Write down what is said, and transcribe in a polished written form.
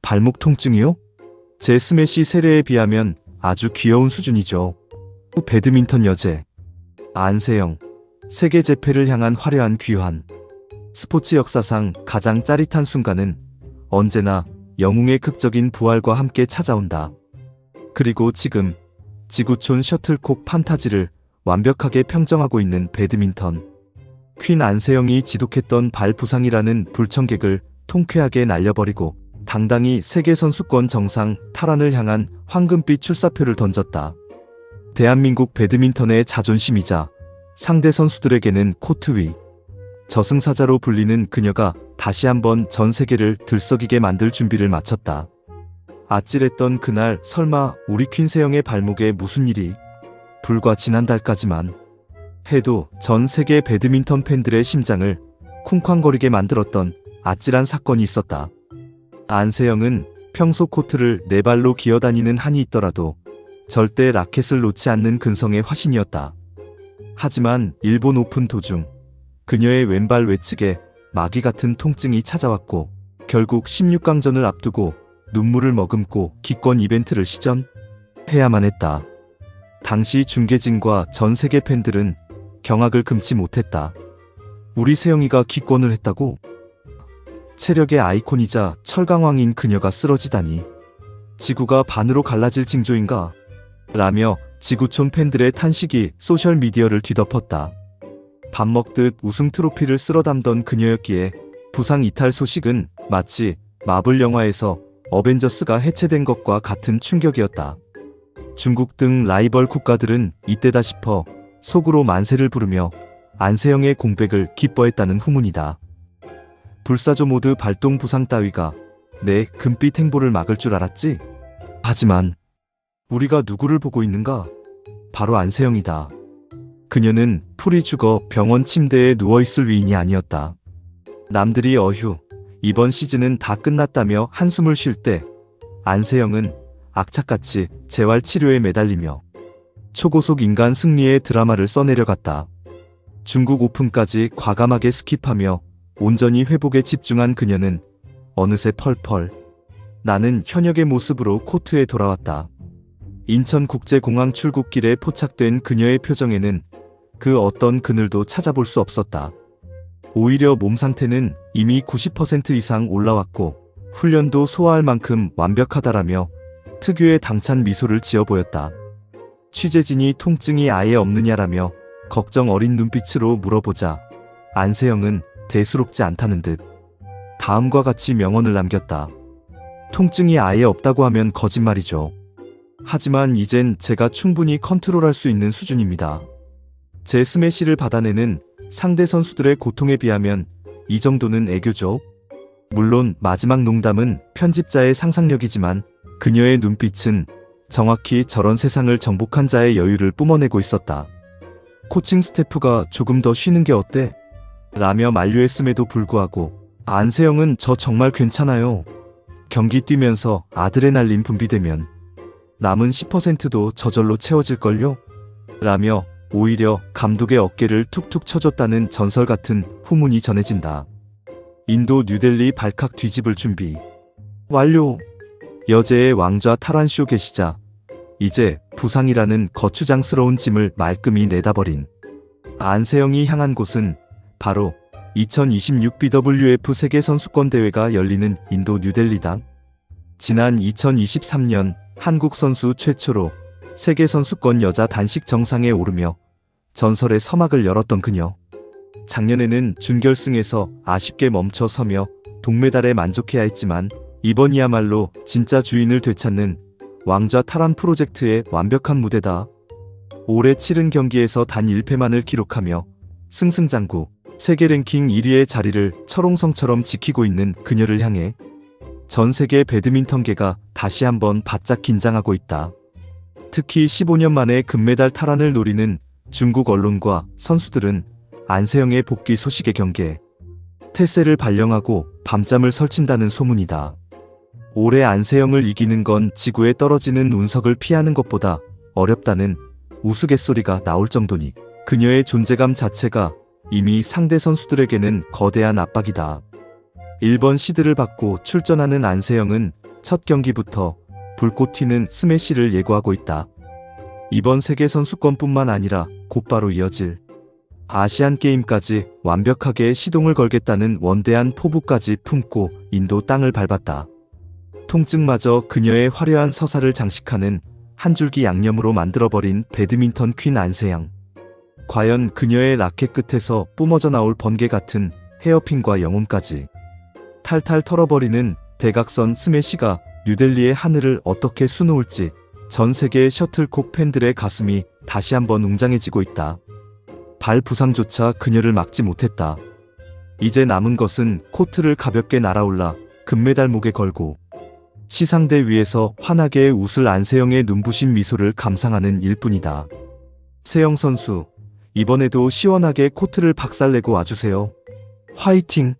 발목 통증이요? 제 스매시 세례에 비하면 아주 귀여운 수준이죠. 배드민턴 여제 안세영, 세계 재패를 향한 화려한 귀환. 스포츠 역사상 가장 짜릿한 순간은 언제나 영웅의 극적인 부활과 함께 찾아온다. 그리고 지금 지구촌 셔틀콕 판타지를 완벽하게 평정하고 있는 배드민턴. 퀸 안세영이 지독했던 발 부상이라는 불청객을 통쾌하게 날려버리고 당당히 세계선수권 정상 탈환을 향한 황금빛 출사표를 던졌다. 대한민국 배드민턴의 자존심이자 상대 선수들에게는 코트 위 저승사자로 불리는 그녀가 다시 한번 전 세계를 들썩이게 만들 준비를 마쳤다. 아찔했던 그날 설마 우리 퀸세영의 발목에 무슨 일이? 불과 지난달까지만 해도 전 세계 배드민턴 팬들의 심장을 쿵쾅거리게 만들었던 아찔한 사건이 있었다. 안세영은 평소 코트를 네 발로 기어다니는 한이 있더라도 절대 라켓을 놓지 않는 근성의 화신이었다. 하지만 일본 오픈 도중 그녀의 왼발 외측에 마귀 같은 통증이 찾아왔고 결국 16강전을 앞두고 눈물을 머금고 기권 이벤트를 시전해야만 했다. 당시 중계진과 전 세계 팬들은 경악을 금치 못했다. 우리 세영이가 기권을 했다고? 체력의 아이콘이자 철강왕인 그녀가 쓰러지다니. 지구가 반으로 갈라질 징조인가? 라며 지구촌 팬들의 탄식이 소셜미디어를 뒤덮었다. 밥 먹듯 우승 트로피를 쓸어담던 그녀였기에 부상 이탈 소식은 마치 마블 영화에서 어벤져스가 해체된 것과 같은 충격이었다. 중국 등 라이벌 국가들은 이때다 싶어 속으로 만세를 부르며 안세영의 공백을 기뻐했다는 후문이다. 불사조 모드 발동 부상 따위가 내 금빛 행보를 막을 줄 알았지? 하지만 우리가 누구를 보고 있는가? 바로 안세영이다. 그녀는 풀이 죽어 병원 침대에 누워있을 위인이 아니었다. 남들이 어휴, 이번 시즌은 다 끝났다며 한숨을 쉴 때 안세영은 악착같이 재활치료에 매달리며 초고속 인간 승리의 드라마를 써내려갔다. 중국 오픈까지 과감하게 스킵하며 온전히 회복에 집중한 그녀는 어느새 펄펄 나는 현역의 모습으로 코트에 돌아왔다. 인천국제공항 출국길에 포착된 그녀의 표정에는 그 어떤 그늘도 찾아볼 수 없었다. 오히려 몸 상태는 이미 90% 이상 올라왔고 훈련도 소화할 만큼 완벽하다라며 특유의 당찬 미소를 지어 보였다. 취재진이 통증이 아예 없느냐라며 걱정 어린 눈빛으로 물어보자 안세영은 대수롭지 않다는 듯 다음과 같이 명언을 남겼다. 통증이 아예 없다고 하면 거짓말이죠. 하지만 이젠 제가 충분히 컨트롤할 수 있는 수준입니다. 제 스매시를 받아내는 상대 선수들의 고통에 비하면 이 정도는 애교죠. 물론 마지막 농담은 편집자의 상상력이지만 그녀의 눈빛은 정확히 저런 세상을 정복한 자의 여유를 뿜어내고 있었다. 코칭 스태프가 조금 더 쉬는 게 어때? 라며 만류했음에도 불구하고 안세영은 저 정말 괜찮아요. 경기 뛰면서 아드레날린 분비되면 남은 10%도 저절로 채워질걸요? 라며 오히려 감독의 어깨를 툭툭 쳐줬다는 전설 같은 후문이 전해진다. 인도 뉴델리 발칵 뒤집을 준비 완료. 여제의 왕좌 탈환쇼 계시자 이제 부상이라는 거추장스러운 짐을 말끔히 내다버린 안세영이 향한 곳은 바로 2026 BWF 세계선수권대회가 열리는 인도 뉴델리다. 지난 2023년 한국 선수 최초로 세계선수권 여자 단식 정상에 오르며 전설의 서막을 열었던 그녀. 작년에는 준결승에서 아쉽게 멈춰서며 동메달에 만족해야 했지만 이번이야말로 진짜 주인을 되찾는 왕좌 탈환 프로젝트의 완벽한 무대다. 올해 치른 경기에서 단 1패만을 기록하며 승승장구 세계 랭킹 1위의 자리를 철옹성처럼 지키고 있는 그녀를 향해 전 세계 배드민턴계가 다시 한번 바짝 긴장하고 있다. 특히 15년 만에 금메달 탈환을 노리는 중국 언론과 선수들은 안세영의 복귀 소식에 경계 태세를 발령하고 밤잠을 설친다는 소문이다. 올해 안세영을 이기는 건 지구에 떨어지는 운석을 피하는 것보다 어렵다는 우스갯소리가 나올 정도니 그녀의 존재감 자체가 이미 상대 선수들에게는 거대한 압박이다. 1번 시드를 받고 출전하는 안세영은 첫 경기부터 불꽃 튀는 스매시를 예고하고 있다. 이번 세계 선수권뿐만 아니라 곧바로 이어질 아시안 게임까지 완벽하게 시동을 걸겠다는 원대한 포부까지 품고 인도 땅을 밟았다. 통증마저 그녀의 화려한 서사를 장식하는 한 줄기 양념으로 만들어버린 배드민턴 퀸 안세영. 과연 그녀의 라켓 끝에서 뿜어져 나올 번개 같은 헤어핀과 영혼까지 탈탈 털어버리는 대각선 스매시가 뉴델리의 하늘을 어떻게 수놓을지 전 세계 셔틀콕 팬들의 가슴이 다시 한번 웅장해지고 있다. 발 부상조차 그녀를 막지 못했다. 이제 남은 것은 코트를 가볍게 날아올라 금메달 목에 걸고 시상대 위에서 환하게 웃을 안세영의 눈부신 미소를 감상하는 일뿐이다. 세영 선수, 이번에도 시원하게 코트를 박살내고 와주세요. 화이팅!